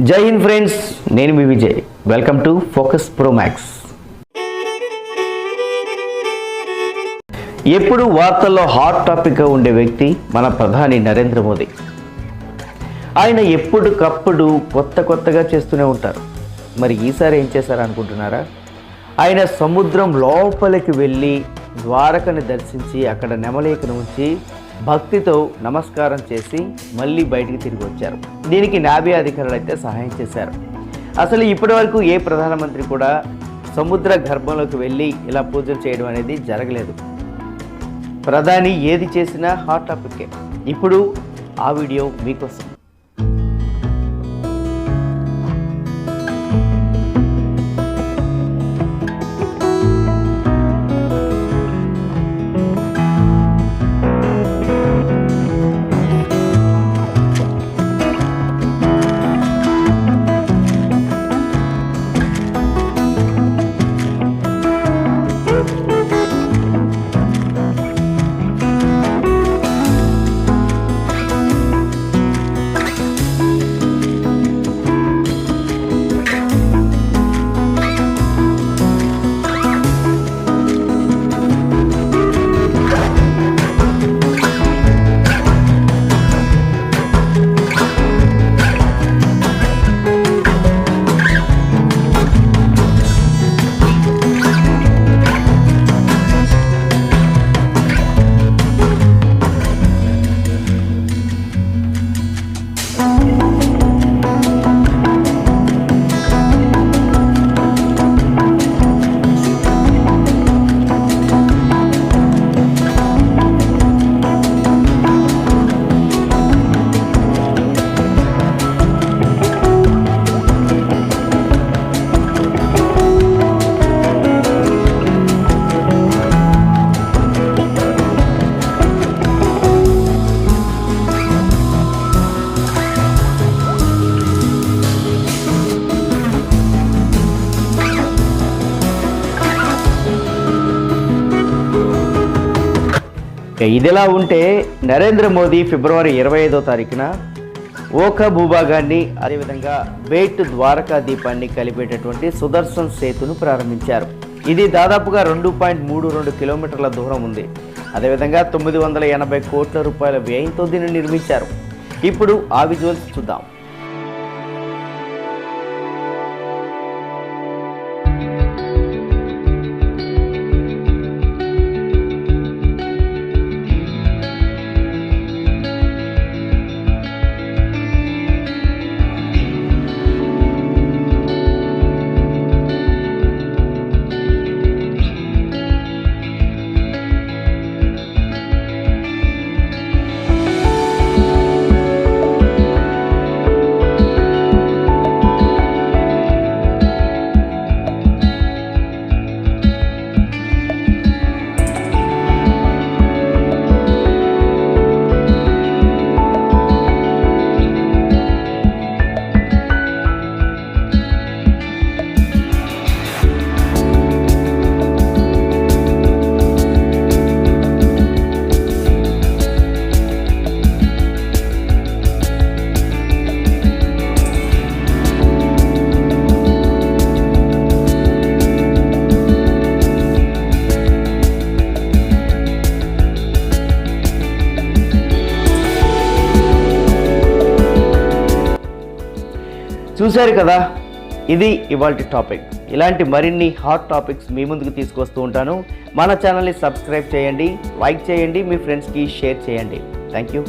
జై హింద్ ఫ్రెండ్స్, నేను మీ Vijay. Welcome to focus pro max. ఎప్పుడు వార్తల్లో హాట్ టాపిక్గా ఉండే వ్యక్తి మన ప్రధాని నరేంద్ర మోదీ. ఆయన ఎప్పటికప్పుడు కొత్తగా చేస్తూనే ఉంటారు. మరి ఈసారి ఏం చేశారు అనుకుంటున్నారా? ఆయన సముద్రం లోపలికి వెళ్ళి ద్వారకని దర్శించి అక్కడ నెమలికను ఉంచి భక్తితో నమస్కారం చేసి మళ్ళీ బయటికి తిరిగి వచ్చారు. దీనికి నావీ అధికారులు అయితే సహాయం చేశారు. అసలు ఇప్పటి వరకు ఏ ప్రధానమంత్రి కూడా సముద్ర గర్భంలోకి వెళ్ళి ఇలా పూజలు చేయడం అనేది జరగలేదు. ప్రధాని ఏది చేసినా హాట్ టాపిక్కే. ఇప్పుడు ఆ వీడియో మీకోసం. ఇదిలా ఉంటే నరేంద్ర మోదీ ఫిబ్రవరి 25వ తారీఖున ఓఖా భూభాగాన్ని, అదేవిధంగా బేట్ ద్వారకా దీపాన్ని కలిపేటటువంటి సుదర్శన్ సేతును ప్రారంభించారు. ఇది దాదాపుగా 2.32 కిలోమీటర్ల దూరం ఉంది. అదేవిధంగా 980 కోట్ల రూపాయల వ్యయంతో దీన్ని నిర్మించారు. ఇప్పుడు ఆ విజువల్స్ చూద్దాం. చూశారు కదా, ఇది ఇవాల్టి టాపిక్. ఇలాంటి మరిన్ని హాట్ టాపిక్స్ మీ ముందుకు తీసుకొస్తూ ఉంటాను. మన ఛానల్ని సబ్స్క్రైబ్ చేయండి, లైక్ చేయండి, మీ ఫ్రెండ్స్కి షేర్ చేయండి. Thank you.